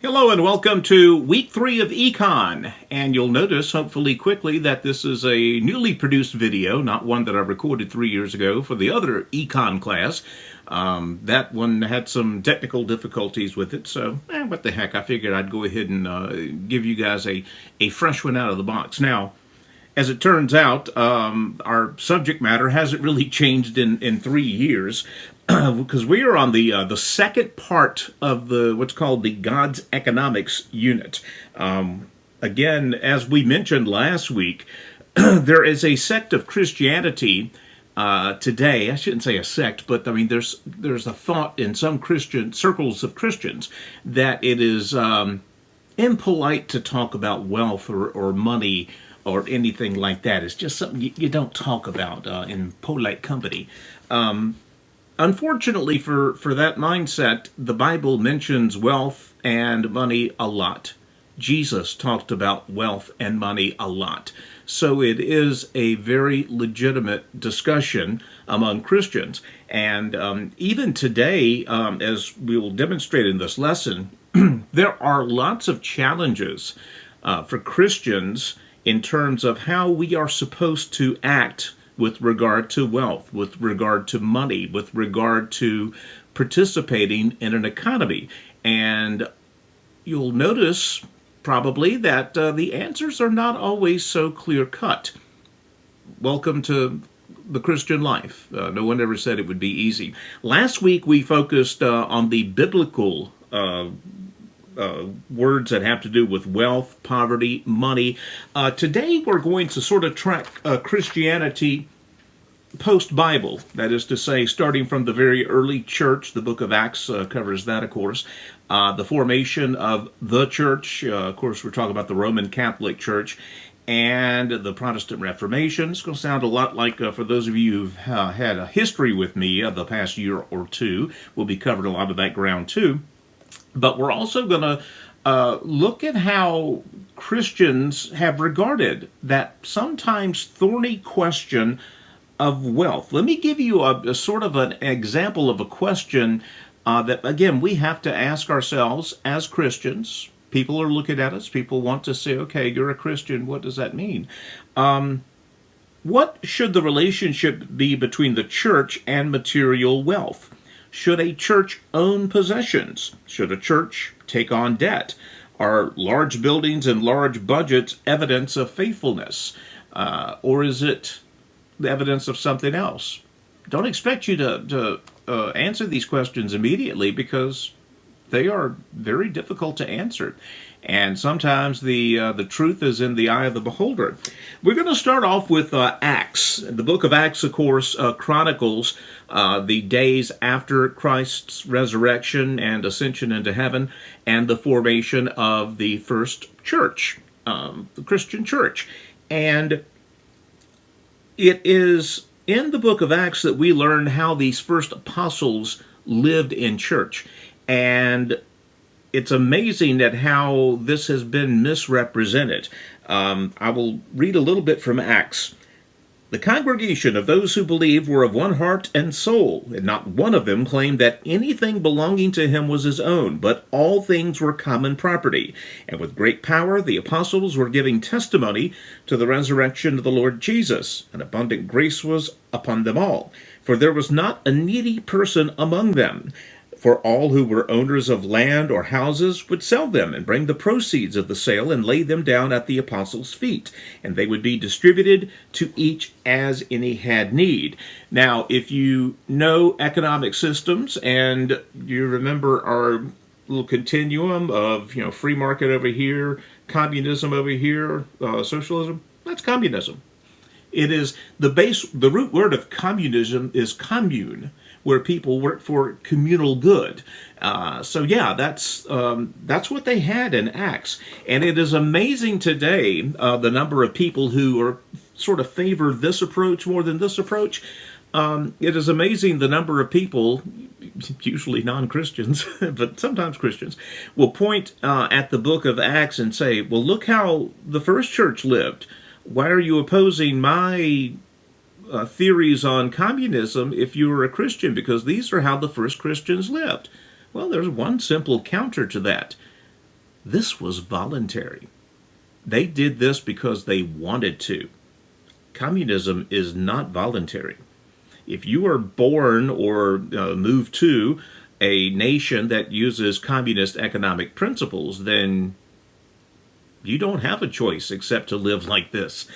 Hello and welcome to week 3 of ECON. And you'll notice, hopefully quickly, that this is a newly produced video, not one that I recorded 3 years ago for the other ECON class. That one had some technical difficulties with it, so what the heck, I figured I'd go ahead and give you guys a fresh one out of the box. Now, as it turns out, our subject matter hasn't really changed in 3 years, because we are on the second part of what's called the God's Economics unit. Again, as we mentioned last week, there is a sect of Christianity today. I shouldn't say a sect, but I mean there's a thought in some Christian circles of Christians that it is impolite to talk about wealth or money or anything like that. It's just something you don't talk about in polite company. Unfortunately for that mindset, the Bible mentions wealth and money a lot. Jesus talked about wealth and money a lot. So it is a very legitimate discussion among Christians. And even today, as we will demonstrate in this lesson, there are lots of challenges for Christians in terms of how we are supposed to act with regard to wealth, with regard to money, with regard to participating in an economy. And you'll notice probably that the answers are not always so clear-cut. Welcome to the Christian life. No one ever said it would be easy. Last week we focused on the biblical words that have to do with wealth, poverty, money. Today we're going to sort of track Christianity post-Bible. That is to say, starting from the very early church. The book of Acts covers that, of course. The formation of the church. Of course, we're talking about the Roman Catholic Church and the Protestant Reformation. It's going to sound a lot like, for those of you who've had a history with me the past year or two, we'll be covering a lot of that ground too. But we're also going to look at how Christians have regarded that sometimes thorny question of wealth. Let me give you a sort of an example of a question that, again, we have to ask ourselves as Christians. People are looking at us. People want to say, okay, you're a Christian. What does that mean? What should the relationship be between the church and material wealth? Should a church own possessions? Should a church take on debt? Are large buildings and large budgets evidence of faithfulness? Or is it the evidence of something else? Don't expect you to answer these questions immediately, because they are very difficult to answer. And sometimes the truth is in the eye of the beholder. We're going to start off with Acts. The book of Acts, of course, chronicles the days after Christ's resurrection and ascension into heaven and the formation of the first church, the Christian church. And it is in the book of Acts that we learn how these first apostles lived in church. And it's amazing at how this has been misrepresented. I will read a little bit from Acts. The congregation of those who believed were of one heart and soul, and not one of them claimed that anything belonging to him was his own, but all things were common property. And with great power the apostles were giving testimony to the resurrection of the Lord Jesus, and abundant grace was upon them all. For there was not a needy person among them. For all who were owners of land or houses would sell them and bring the proceeds of the sale and lay them down at the apostles' feet, and they would be distributed to each as any had need. Now, if you know economic systems and you remember our little continuum of, free market over here, communism over here, socialism, that's communism. It is the root word of communism is commune, where people work for communal good. So yeah, that's what they had in Acts. And it is amazing today, the number of people who are sort of favor this approach more than this approach. It is amazing the number of people, usually non-Christians, but sometimes Christians, will point at the book of Acts and say, well, look how the first church lived. Why are you opposing my theories on communism if you were a Christian? Because these are how the first Christians lived. Well, there's one simple counter to that. This was voluntary. They did this because they wanted to. Communism is not voluntary. If you are born or move to a nation that uses communist economic principles, then you don't have a choice except to live like this.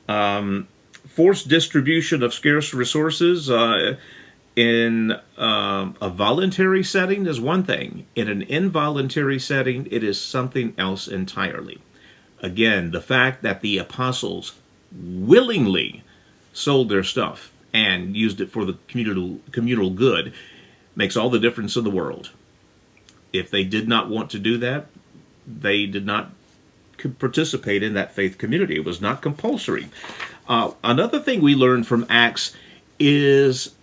Forced distribution of scarce resources in a voluntary setting is one thing. In an involuntary setting, it is something else entirely. Again, the fact that the apostles willingly sold their stuff and used it for the communal good makes all the difference in the world. If they did not want to do that, they did not participate in that faith community. It was not compulsory. Another thing we learn from Acts is,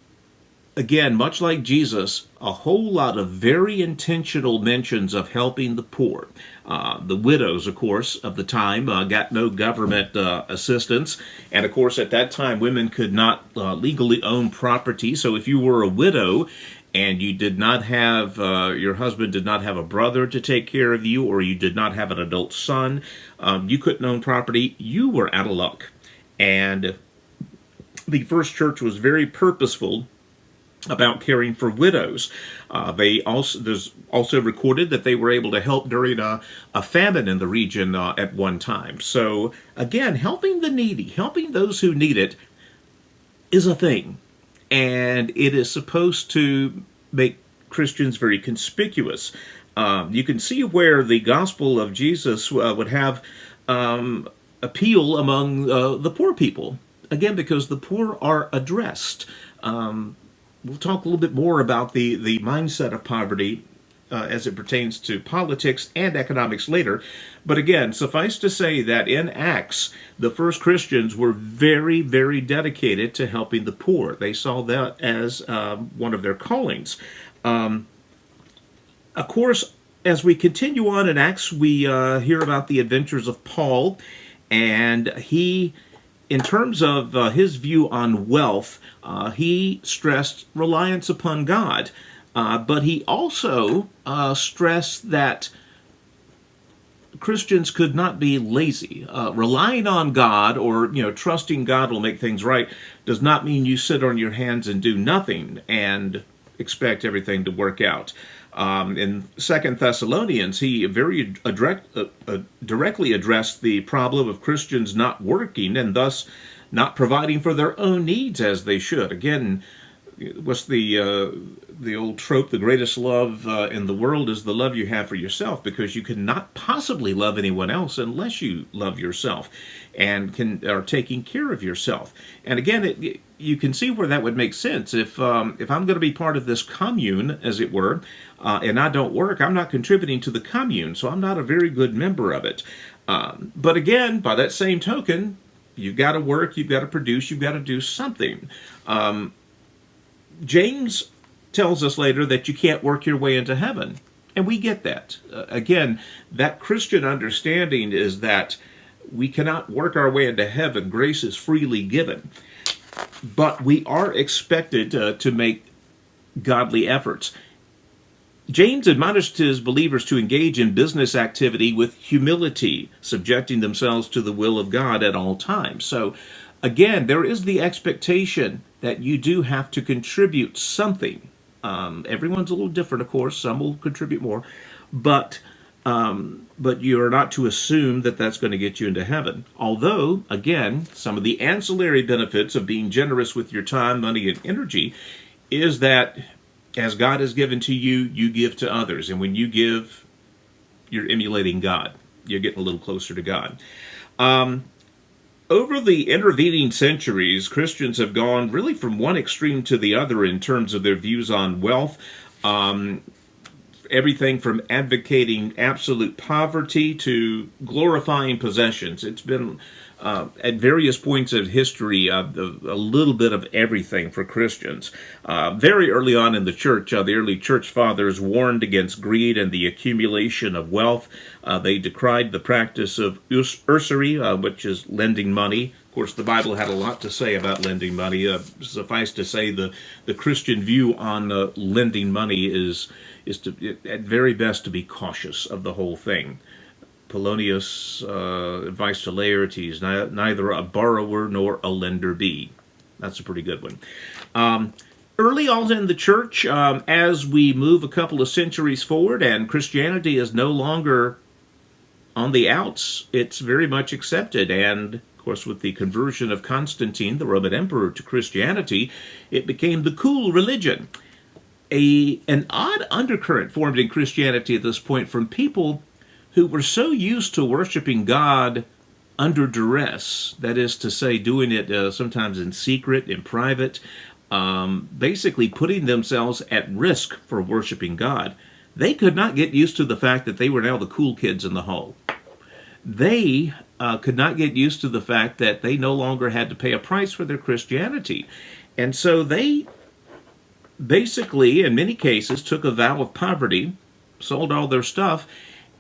again, much like Jesus, a whole lot of very intentional mentions of helping the poor. The widows, of course, of the time got no government assistance. And, of course, at that time, women could not legally own property. So if you were a widow and you did not have, your husband did not have a brother to take care of you, or you did not have an adult son, you couldn't own property, you were out of luck. And the first church was very purposeful about caring for widows. There's also recorded that they were able to help during a famine in the region at one time. So again, helping the needy, helping those who need it, is a thing. And it is supposed to make Christians very conspicuous. You can see where the gospel of Jesus would have appeal among the poor people. Again, because the poor are addressed. We'll talk a little bit more about the mindset of poverty as it pertains to politics and economics later. But again, suffice to say that in Acts, the first Christians were very, very dedicated to helping the poor. They saw that as one of their callings. Of course, as we continue on in Acts, we hear about the adventures of Paul, and he, in terms of his view on wealth, he stressed reliance upon God, but he also stressed that Christians could not be lazy. Relying on God, or trusting God will make things right, does not mean you sit on your hands and do nothing and expect everything to work out. In 2 Thessalonians, he very directly addressed the problem of Christians not working and thus not providing for their own needs as they should. Again, what's the old trope? The greatest love in the world is the love you have for yourself, because you cannot possibly love anyone else unless you love yourself and are taking care of yourself. And again, you can see where that would make sense. If I'm going to be part of this commune, as it were, and I don't work, I'm not contributing to the commune, so I'm not a very good member of it. But again, by that same token, you've got to work, you've got to produce, you've got to do something. James tells us later that you can't work your way into heaven, and we get that. Again, that Christian understanding is that we cannot work our way into heaven. Grace is freely given. But we are expected to make godly efforts. James admonished his believers to engage in business activity with humility, subjecting themselves to the will of God at all times. So, again, there is the expectation that you do have to contribute something. Everyone's a little different, of course. Some will contribute more. But you are not to assume that that's going to get you into heaven. Although, again, some of the ancillary benefits of being generous with your time, money, and energy is that as God has given to you, you give to others. And when you give, you're emulating God. You're getting a little closer to God. Over the intervening centuries, Christians have gone really from one extreme to the other in terms of their views on wealth. Everything from advocating absolute poverty to glorifying possessions. It's been, at various points of history, a little bit of everything for Christians. Very early on in the church, the early church fathers warned against greed and the accumulation of wealth. They decried the practice of usury, which is lending money. Of course, the Bible had a lot to say about lending money. Suffice to say, the Christian view on lending money is is to, at very best, to be cautious of the whole thing. Polonius' advice to Laertes, neither a borrower nor a lender be. That's a pretty good one. Early on in the church, as we move a couple of centuries forward and Christianity is no longer on the outs, it's very much accepted. And, of course, with the conversion of Constantine, the Roman emperor, to Christianity, it became the cool religion. An odd undercurrent formed in Christianity at this point from people who were so used to worshiping God under duress, that is to say, doing it sometimes in secret, in private, basically putting themselves at risk for worshiping God. They could not get used to the fact that they were now the cool kids in the hall. They could not get used to the fact that they no longer had to pay a price for their Christianity. And so they basically, in many cases, took a vow of poverty, sold all their stuff,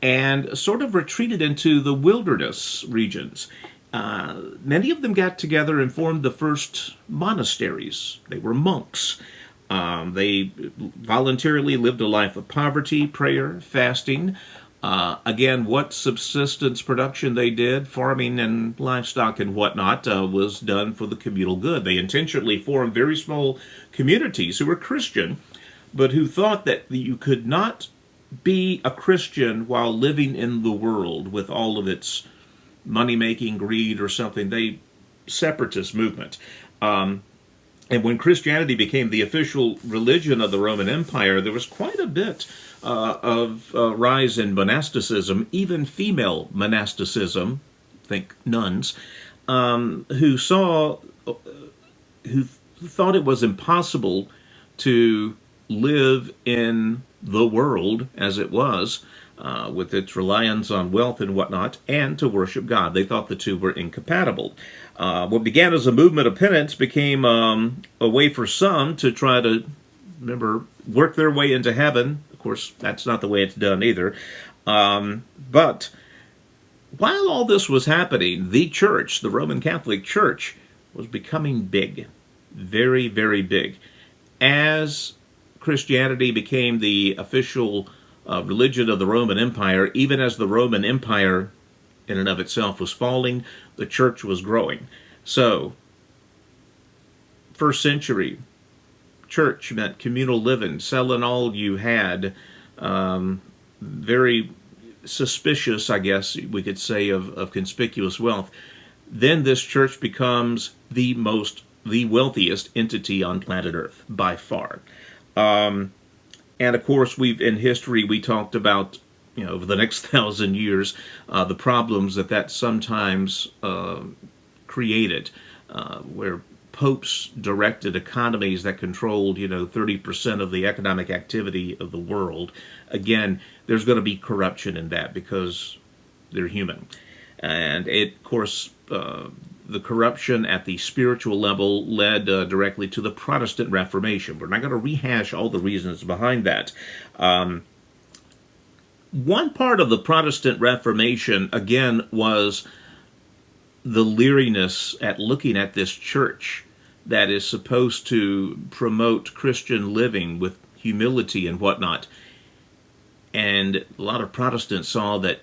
and sort of retreated into the wilderness regions. Many of them got together and formed the first monasteries. They were monks. They voluntarily lived a life of poverty, prayer, fasting. Again, what subsistence production they did, farming and livestock and whatnot, was done for the communal good. They intentionally formed very small communities who were Christian, but who thought that you could not be a Christian while living in the world with all of its money-making, greed, or something. They separatist movement. And when Christianity became the official religion of the Roman Empire, there was quite a bit of rise in monasticism, even female monasticism, think nuns, who thought it was impossible to live in the world as it was, with its reliance on wealth and whatnot, and to worship God. They thought the two were incompatible. What began as a movement of penance became a way for some to try to, work their way into heaven. Of course, that's not the way it's done either. But while all this was happening, the church, the Roman Catholic Church, was becoming big. Very, very big. As Christianity became the official religion of the Roman Empire, even as the Roman Empire in and of itself was falling, the church was growing. So, first century, church meant communal living, selling all you had, very suspicious, I guess we could say, of conspicuous wealth. Then this church becomes the wealthiest entity on planet Earth, by far. And of course, in history, we talked about, over the next 1,000 years, the problems that sometimes created, where popes directed economies that controlled, 30% of the economic activity of the world. Again, there's going to be corruption in that because they're human. And of course, the corruption at the spiritual level led directly to the Protestant Reformation. We're not going to rehash all the reasons behind that. One part of the Protestant Reformation, again, was the leeriness at looking at this church that is supposed to promote Christian living with humility and whatnot. And a lot of Protestants saw that,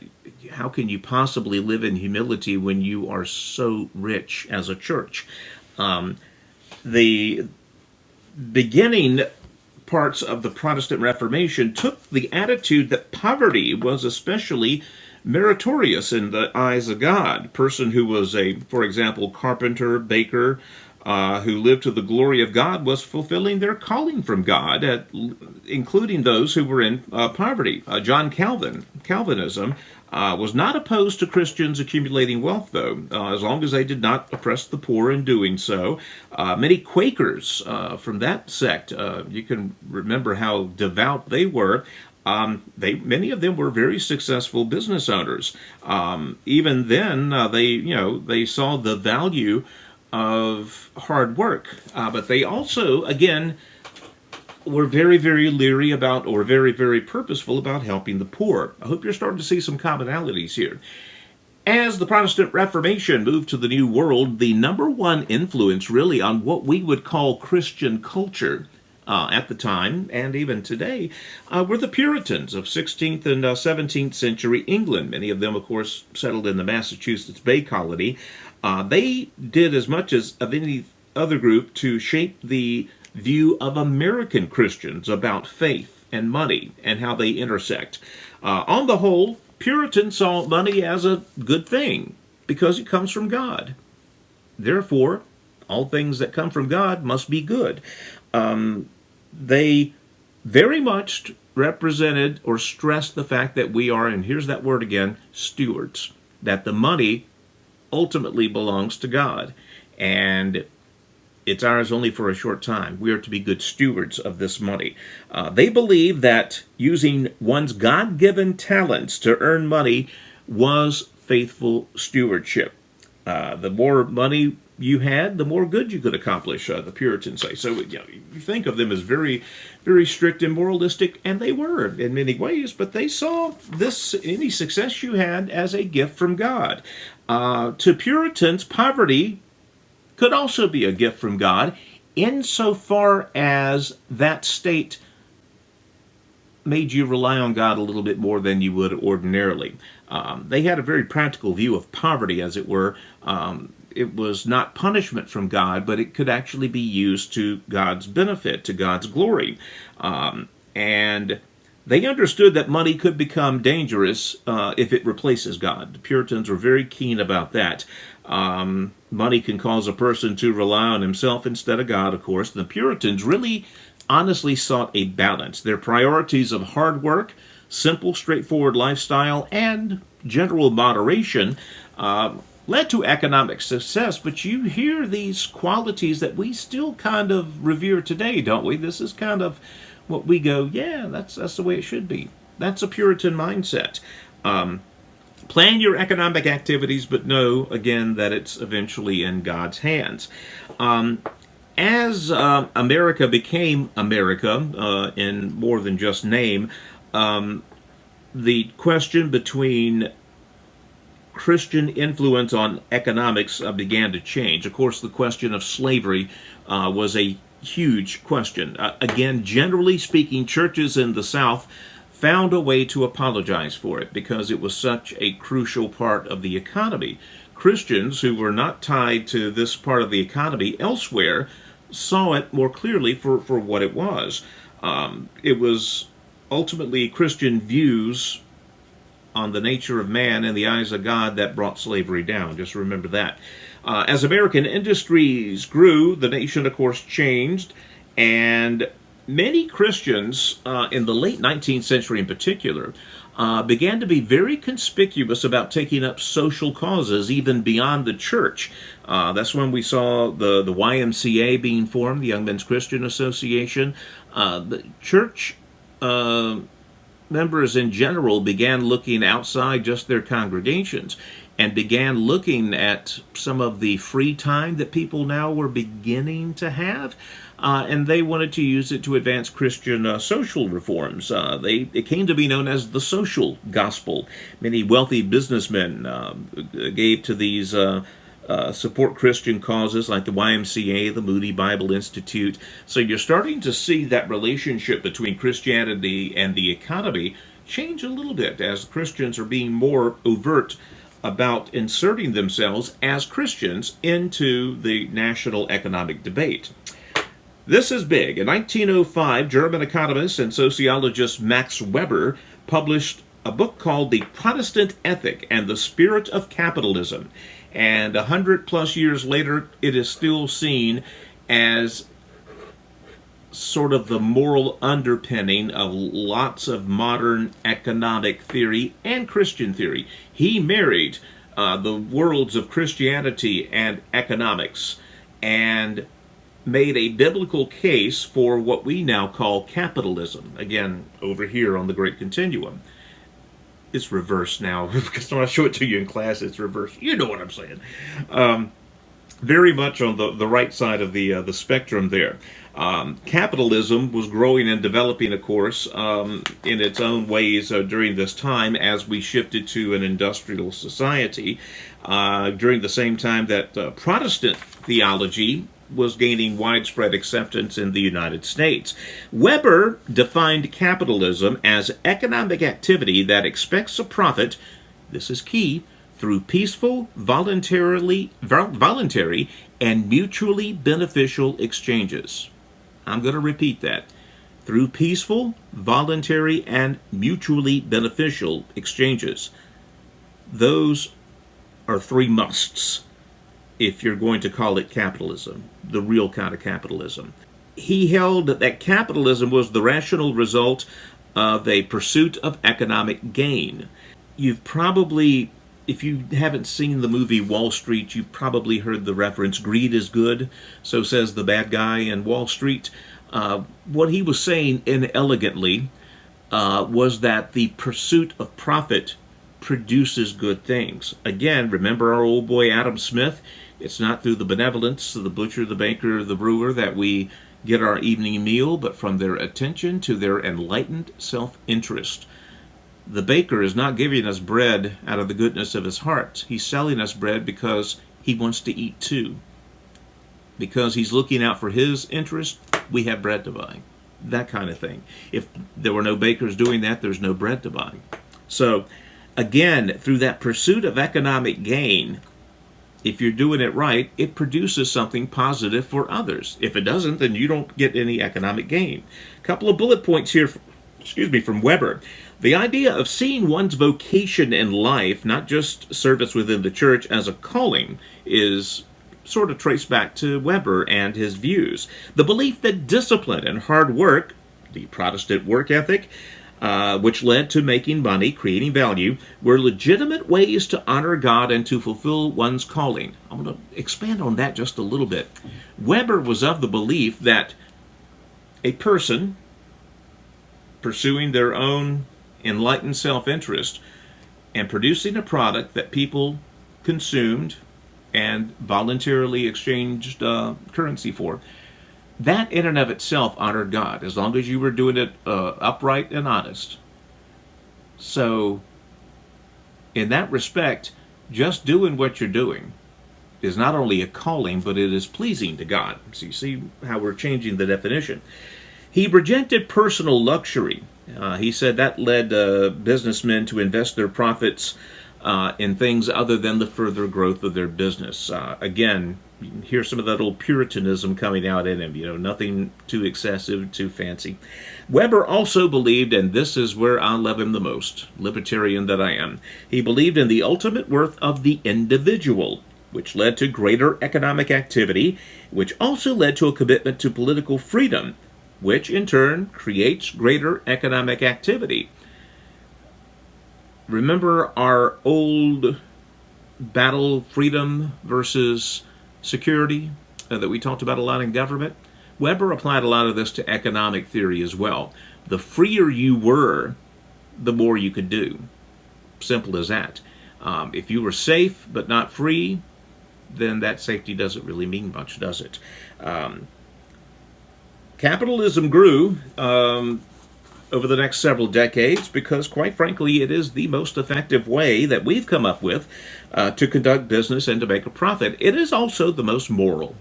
how can you possibly live in humility when you are so rich as a church? The beginning parts of the Protestant Reformation took the attitude that poverty was especially meritorious in the eyes of God. A person who was for example, carpenter, baker, who lived to the glory of God was fulfilling their calling from God, including those who were in poverty. John Calvinism was not opposed to Christians accumulating wealth, though, as long as they did not oppress the poor in doing so. Many Quakers from that sect, you can remember how devout they were. Many of them were very successful business owners. Even then, they saw the value of hard work, but they also, again, were very, very leery about, or very, very purposeful about, helping the poor. I hope you're starting to see some commonalities here. As the Protestant Reformation moved to the New World, the number one influence really on what we would call Christian culture at the time, and even today, were the Puritans of 16th and 17th century England. Many of them, of course, settled in the Massachusetts Bay Colony. They did as much as of any other group to shape the view of American Christians about faith and money and how they intersect. On the whole, Puritans saw money as a good thing because it comes from God. Therefore, all things that come from God must be good. They very much represented or stressed the fact that we are, and here's that word again, stewards. That the money ultimately belongs to God. And it's ours only for a short time. We are to be good stewards of this money. They believe that using one's God-given talents to earn money was faithful stewardship. The more money you had, the more good you could accomplish, the Puritans say. So you think of them as very, very strict and moralistic, and they were in many ways, but they saw any success you had as a gift from God. To Puritans, poverty could also be a gift from God insofar as that state made you rely on God a little bit more than you would ordinarily. They had a very practical view of poverty, as it were. It was not punishment from God, but it could actually be used to God's benefit, to God's glory. And they understood that money could become dangerous if it replaces God. The Puritans were very keen about that. Money can cause a person to rely on himself instead of God, of course. The Puritans really honestly sought a balance. Their priorities of hard work, simple, straightforward lifestyle, and general moderation led to economic success, but you hear these qualities that we still kind of revere today, don't we? This is kind of what we go, yeah, that's the way it should be. That's a Puritan mindset. Plan your economic activities, but know, again, that it's eventually in God's hands. As America became America, in more than just name, the question between Christian influence on economics began to change. Of course, the question of slavery was a huge question. Again, generally speaking, churches in the South found a way to apologize for it because it was such a crucial part of the economy. Christians who were not tied to this part of the economy elsewhere saw it more clearly for what it was. It was ultimately Christian views on the nature of man in the eyes of God that brought slavery down. Just remember that. As American industries grew, the nation, of course, changed, and many Christians in the late 19th century in particular began to be very conspicuous about taking up social causes even beyond the church. That's when we saw the YMCA being formed, the Young Men's Christian Association. The church members in general began looking outside just their congregations and began looking at some of the free time that people now were beginning to have, and they wanted to use it to advance Christian social reforms. It came to be known as the social gospel. Many wealthy businessmen gave to these support Christian causes like the YMCA, the Moody Bible Institute. So you're starting to see that relationship between Christianity and the economy change a little bit as Christians are being more overt about inserting themselves as Christians into the national economic debate. This is big. In 1905, German economist and sociologist Max Weber published a book called The Protestant Ethic and the Spirit of Capitalism. And 100+ years later, it is still seen as sort of the moral underpinning of lots of modern economic theory and Christian theory. He married the worlds of Christianity and economics and made a biblical case for what we now call capitalism. Again, over here on the Great Continuum. It's reversed now, because when I show it to you in class, it's reversed. You know what I'm saying. Very much on the right side of the spectrum there. Capitalism was growing and developing, of course, in its own ways during this time as we shifted to an industrial society. During the same time that Protestant theology was gaining widespread acceptance in the United States. Weber defined capitalism as economic activity that expects a profit, this is key, through peaceful, voluntary, and mutually beneficial exchanges. I'm going to repeat that. Through peaceful, voluntary, and mutually beneficial exchanges. Those are three musts if you're going to call it capitalism, the real kind of capitalism. He held that capitalism was the rational result of a pursuit of economic gain. You've probably, if you haven't seen the movie Wall Street, you've probably heard the reference, greed is good, so says the bad guy in Wall Street. What he was saying inelegantly was that the pursuit of profit produces good things. Again, remember our old boy Adam Smith? It's not through the benevolence of the butcher, the baker, the brewer that we get our evening meal, but from their attention to their enlightened self-interest. The baker is not giving us bread out of the goodness of his heart. He's selling us bread because he wants to eat too. Because he's looking out for his interest, we have bread to buy. That kind of thing. If there were no bakers doing that, there's no bread to buy. So, again, through that pursuit of economic gain, if you're doing it right, it produces something positive for others. If it doesn't, then you don't get any economic gain. A couple of bullet points here, from Weber. The idea of seeing one's vocation in life, not just service within the church, as a calling is sort of traced back to Weber and his views. The belief that discipline and hard work, the Protestant work ethic, which led to making money, creating value, were legitimate ways to honor God and to fulfill one's calling. I'm going to expand on that just a little bit. Weber was of the belief that a person pursuing their own enlightened self-interest and producing a product that people consumed and voluntarily exchanged currency for, that in and of itself honored God, as long as you were doing it upright and honest. So, in that respect, just doing what you're doing is not only a calling, but it is pleasing to God. So you see how we're changing the definition. He rejected personal luxury. He said that led businessmen to invest their profits in things other than the further growth of their business. Again, you can hear some of that old Puritanism coming out in him, nothing too excessive, too fancy. Weber also believed, and this is where I love him the most, libertarian that I am, he believed in the ultimate worth of the individual, which led to greater economic activity, which also led to a commitment to political freedom, which in turn creates greater economic activity. Remember our old battle, freedom versus security, that we talked about a lot in government? Weber applied a lot of this to economic theory as well. The freer you were, the more you could do. Simple as that. If you were safe but not free, then that safety doesn't really mean much, does it? Capitalism grew over the next several decades because, quite frankly, it is the most effective way that we've come up with to conduct business and to make a profit. It is also the most moral.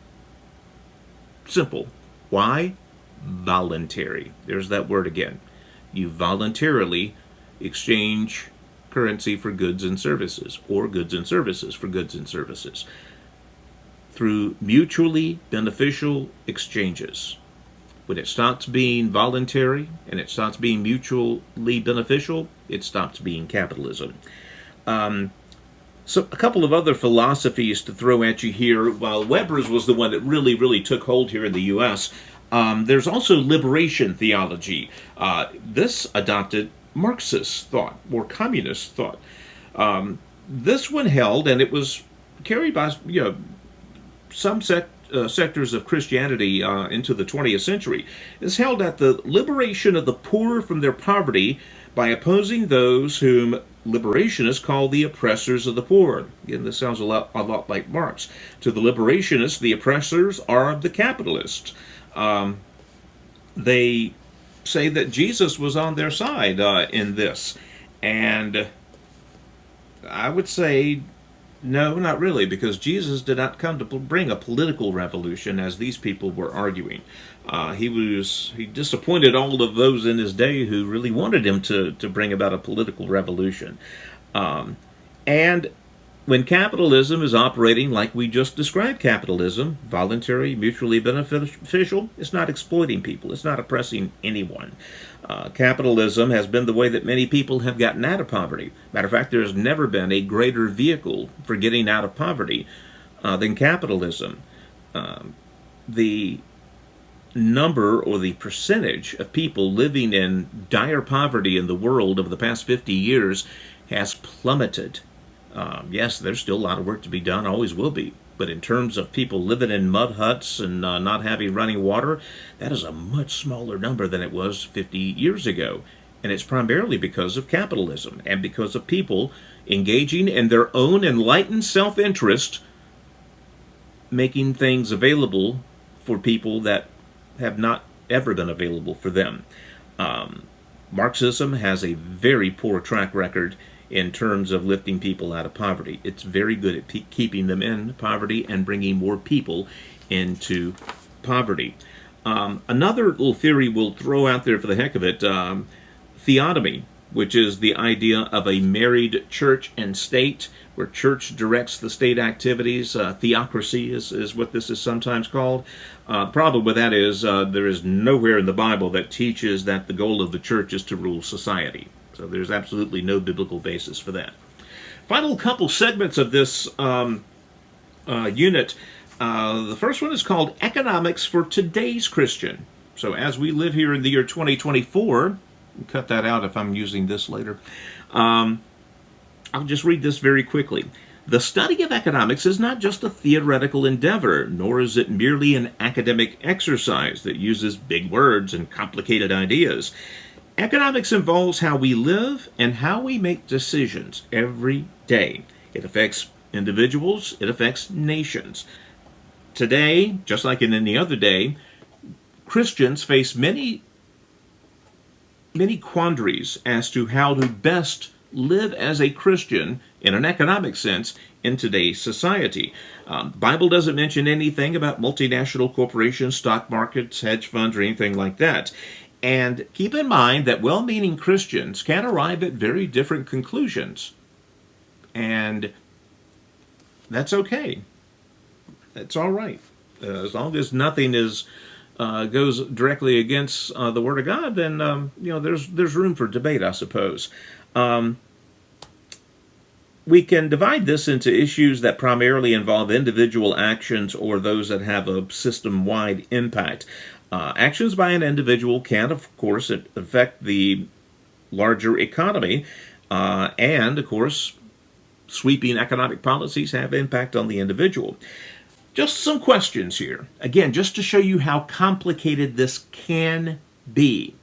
Simple. Why? Voluntary. There's that word again. You voluntarily exchange currency for goods and services, or goods and services for goods and services, through mutually beneficial exchanges. When it stops being voluntary and it stops being mutually beneficial, it stops being capitalism. So a couple of other philosophies to throw at you here. While Weber's was the one that really took hold here in the U.S., there's also liberation theology. This adopted Marxist thought, or communist thought. This one held, and it was carried by some sectors of Christianity into the 20th century, is held that the liberation of the poor from their poverty by opposing those whom liberationists call the oppressors of the poor. Again, this sounds a lot like Marx. To the liberationists, the oppressors are the capitalists. They say that Jesus was on their side in this. And I would say No, not really, because Jesus did not come to bring a political revolution as these people were arguing. He disappointed all of those in his day who really wanted him to bring about a political revolution. And when capitalism is operating like we just described capitalism, voluntary, mutually beneficial, it's not exploiting people, it's not oppressing anyone. Capitalism has been the way that many people have gotten out of poverty. Matter of fact, there's never been a greater vehicle for getting out of poverty than capitalism. The number or the percentage of people living in dire poverty in the world over the past 50 years has plummeted. Yes, there's still a lot of work to be done, always will be. But in terms of people living in mud huts and not having running water, that is a much smaller number than it was 50 years ago. And it's primarily because of capitalism and because of people engaging in their own enlightened self-interest, making things available for people that have not ever been available for them. Marxism has a very poor track record in terms of lifting people out of poverty. It's very good at keeping them in poverty and bringing more people into poverty. Another little theory we'll throw out there for the heck of it, theonomy, which is the idea of a married church and state, where church directs the state activities. Theocracy is what this is sometimes called. The problem with that is there is nowhere in the Bible that teaches that the goal of the church is to rule society. So there's absolutely no biblical basis for that. Final couple segments of this unit. The first one is called Economics for Today's Christian. So as we live here in the year 2024, cut that out if I'm using this later. I'll just read this very quickly. The study of economics is not just a theoretical endeavor, nor is it merely an academic exercise that uses big words and complicated ideas. Economics involves how we live and how we make decisions every day. It affects individuals, it affects nations. Today, just like in any other day, Christians face many quandaries as to how to best live as a Christian in an economic sense in today's society. The Bible doesn't mention anything about multinational corporations, stock markets, hedge funds, or anything like that. And keep in mind that well-meaning Christians can arrive at very different conclusions. And that's okay. That's all right. As long as nothing goes directly against the Word of God, then there's room for debate, I suppose. We can divide this into issues that primarily involve individual actions or those that have a system-wide impact. Actions by an individual can, of course, affect the larger economy, and, of course, sweeping economic policies have impact on the individual. Just some questions here. Again, just to show you how complicated this can be.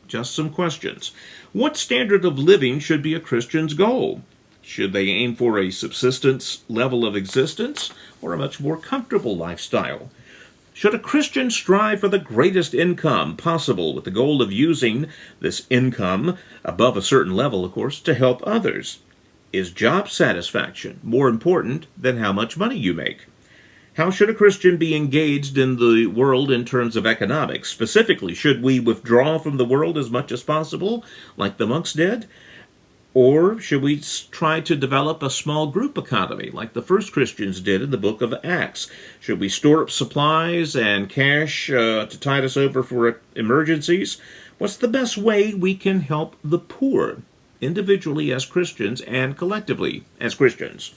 Just some questions. What standard of living should be a Christian's goal? Should they aim for a subsistence level of existence or a much more comfortable lifestyle? Should a Christian strive for the greatest income possible with the goal of using this income, above a certain level, of course, to help others? Is job satisfaction more important than how much money you make? How should a Christian be engaged in the world in terms of economics? Specifically, should we withdraw from the world as much as possible, like the monks did? Or should we try to develop a small group economy, like the first Christians did in the book of Acts? Should we store up supplies and cash to tide us over for emergencies? What's the best way we can help the poor, individually as Christians and collectively as Christians?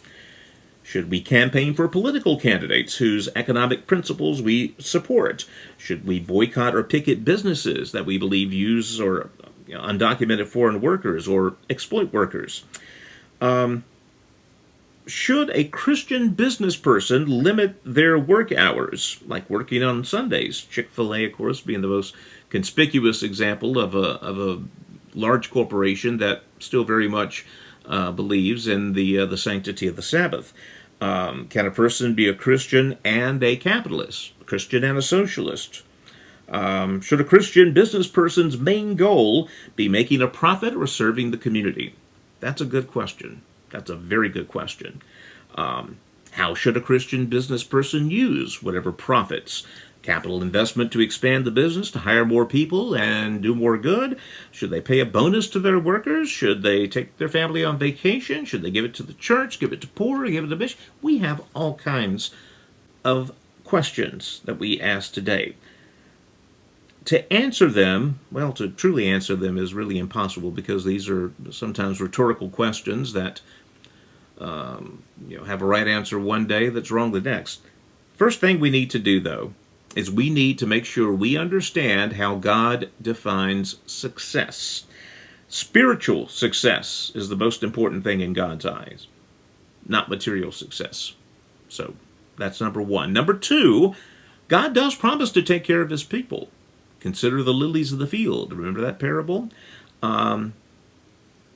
Should we campaign for political candidates whose economic principles we support? Should we boycott or picket businesses that we believe use or undocumented foreign workers or exploit workers? Should a Christian business person limit their work hours, like working on Sundays? Chick-fil-A, of course, being the most conspicuous example of a large corporation that still very much believes in the sanctity of the Sabbath. Can a person be a Christian and a capitalist, a Christian and a socialist? Should a Christian business person's main goal be making a profit or serving the community? That's a good question. That's a very good question. How should a Christian business person use whatever profits? Capital investment to expand the business, to hire more people and do more good? Should they pay a bonus to their workers? Should they take their family on vacation? Should they give it to the church, give it to poor, give it to mission? We have all kinds of questions that we ask today. To answer them, well, to truly answer them is really impossible because these are sometimes rhetorical questions that have a right answer one day that's wrong the next. First thing we need to do, though, is we need to make sure we understand how God defines success. Spiritual success is the most important thing in God's eyes, not material success. So that's number one. Number two, God does promise to take care of his people. Consider the lilies of the field. Remember that parable?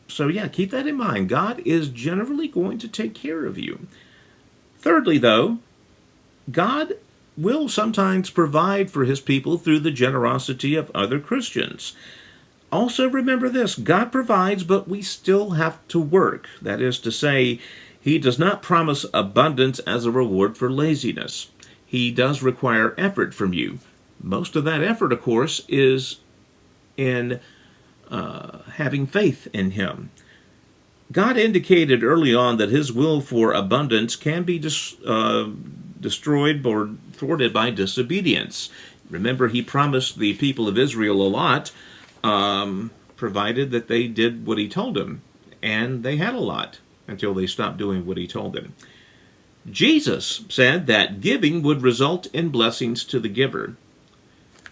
So yeah, keep that in mind. God is generally going to take care of you. Thirdly, though, God will sometimes provide for his people through the generosity of other Christians. Also remember this, God provides, but we still have to work. That is to say, he does not promise abundance as a reward for laziness. He does require effort from you. Most of that effort, of course, is in having faith in him. God indicated early on that his will for abundance can be destroyed or thwarted by disobedience. Remember, he promised the people of Israel a lot, provided that they did what he told them. And they had a lot until they stopped doing what he told them. Jesus said that giving would result in blessings to the giver.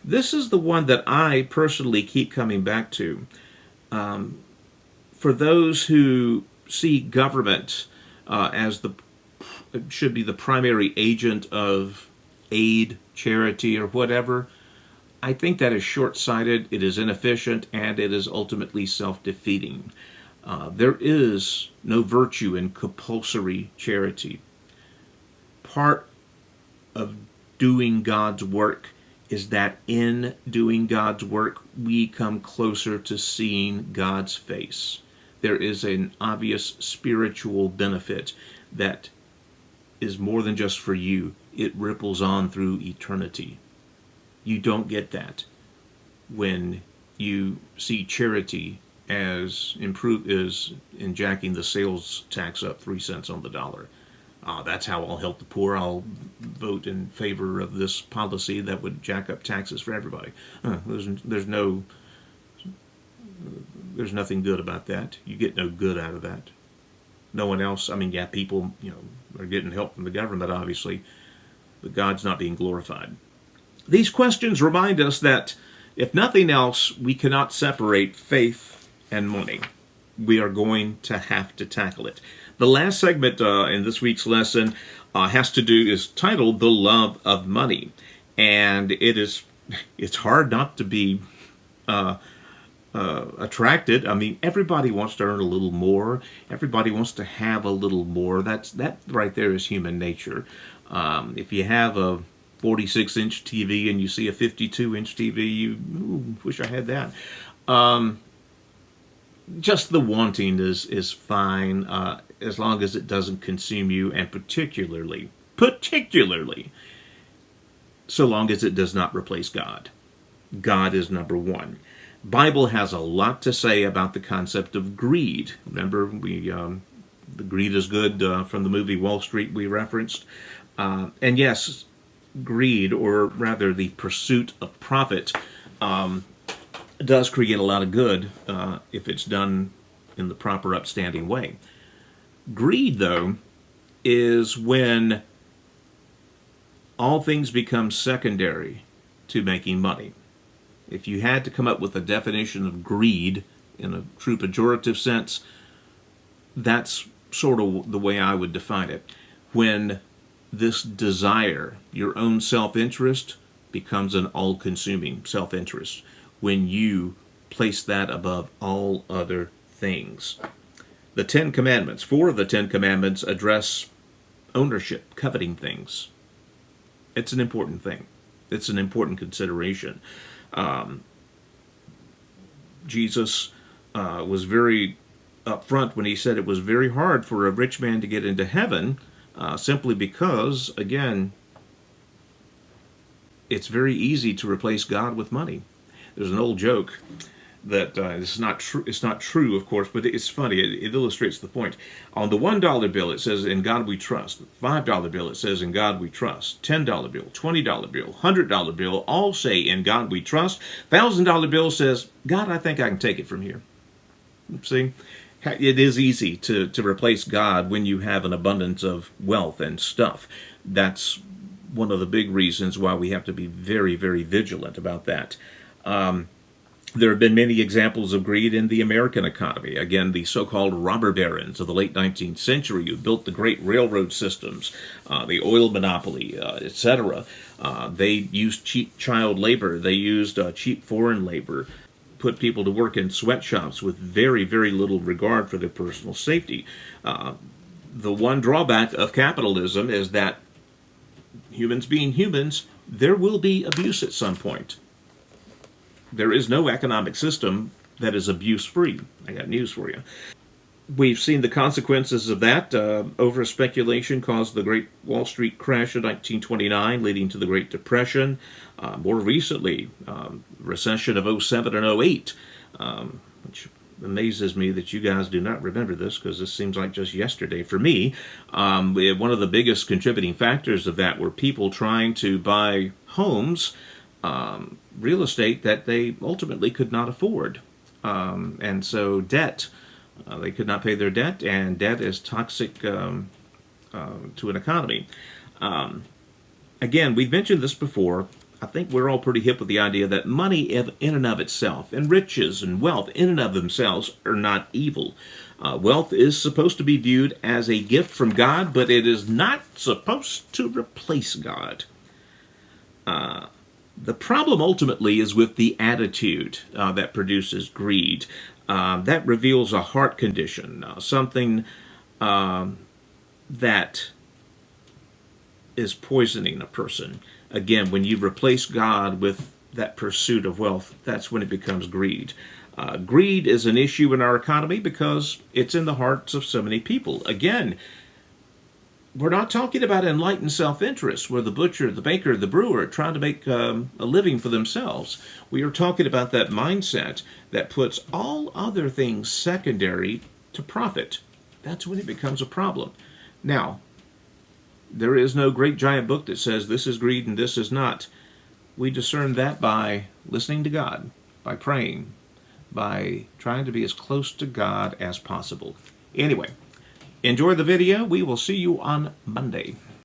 This is the one that I personally keep coming back to. For those who see government as should be the primary agent of aid, charity, or whatever, I think that is short-sighted, it is inefficient, and it is ultimately self-defeating. There is no virtue in compulsory charity. Part of doing God's work is that in doing God's work, we come closer to seeing God's face. There is an obvious spiritual benefit that is more than just for you. It ripples on through eternity. You don't get that when you see charity as in jacking the sales tax up 3 cents on the dollar. That's how I'll help the poor. I'll vote in favor of this policy that would jack up taxes for everybody. There's nothing good about that. You get no good out of that. No one else. I mean, yeah, people, are getting help from the government, obviously, but God's not being glorified. These questions remind us that, if nothing else, we cannot separate faith and money. We are going to have to tackle it. The last segment in this week's lesson is titled "The Love of Money," and it's hard not to be attracted. I mean, everybody wants to earn a little more. Everybody wants to have a little more. That right there is human nature. If you have a 46-inch TV and you see a 52-inch TV, you wish I had that. Just the wanting is fine as long as it doesn't consume you, and particularly, so long as it does not replace God. God is number one. Bible has a lot to say about the concept of greed. Remember, the greed is good from the movie Wall Street we referenced. And yes, greed, or rather the pursuit of profit, does create a lot of good if it's done in the proper, upstanding way. Greed, though, is when all things become secondary to making money. If you had to come up with a definition of greed in a true pejorative sense, that's sort of the way I would define it. When this desire, your own self-interest, becomes an all-consuming self-interest. When you place that above all other things. The 10 Commandments, 4 of the 10 Commandments address ownership, coveting things. It's an important thing. It's an important consideration. Jesus was very upfront when he said it was very hard for a rich man to get into heaven simply because, again, it's very easy to replace God with money. There's an old joke that it's not true. It's not true, of course, but it's funny. It illustrates the point. On the $1 bill, it says, "In God we trust." $5 bill, it says, "In God we trust." $10 bill, $20 bill, $100 bill, all say, "In God we trust." $1,000 bill says, "God, I think I can take it from here." See, it is easy to replace God when you have an abundance of wealth and stuff. That's one of the big reasons why we have to be very, very vigilant about that. There have been many examples of greed in the American economy. Again, the so-called robber barons of the late 19th century who built the great railroad systems, the oil monopoly, etc. They used cheap child labor. They used cheap foreign labor, put people to work in sweatshops with very, very little regard for their personal safety. The one drawback of capitalism is that humans being humans, there will be abuse at some point. There is no economic system that is abuse-free. I got news for you. We've seen the consequences of that. Over-speculation caused the Great Wall Street crash of 1929, leading to the Great Depression. More recently, recession of 07 and 08, which amazes me that you guys do not remember this, because this seems like just yesterday for me. One of the biggest contributing factors of that were people trying to buy homes, real estate that they ultimately could not afford. And so debt, they could not pay their debt, and debt is toxic to an economy. Again, we've mentioned this before. I think we're all pretty hip with the idea that money in and of itself, and riches and wealth in and of themselves, are not evil. Wealth is supposed to be viewed as a gift from God, but it is not supposed to replace God. The problem ultimately is with the attitude that produces greed. That reveals a heart condition, something that is poisoning a person. Again, when you replace God with that pursuit of wealth, that's when it becomes greed. Greed is an issue in our economy because it's in the hearts of so many people. Again, we're not talking about enlightened self-interest, where the butcher, the baker, the brewer are trying to make a living for themselves. We are talking about that mindset that puts all other things secondary to profit. That's when it becomes a problem. Now, there is no great giant book that says this is greed and this is not. We discern that by listening to God, by praying, by trying to be as close to God as possible. Anyway, enjoy the video. We will see you on Monday.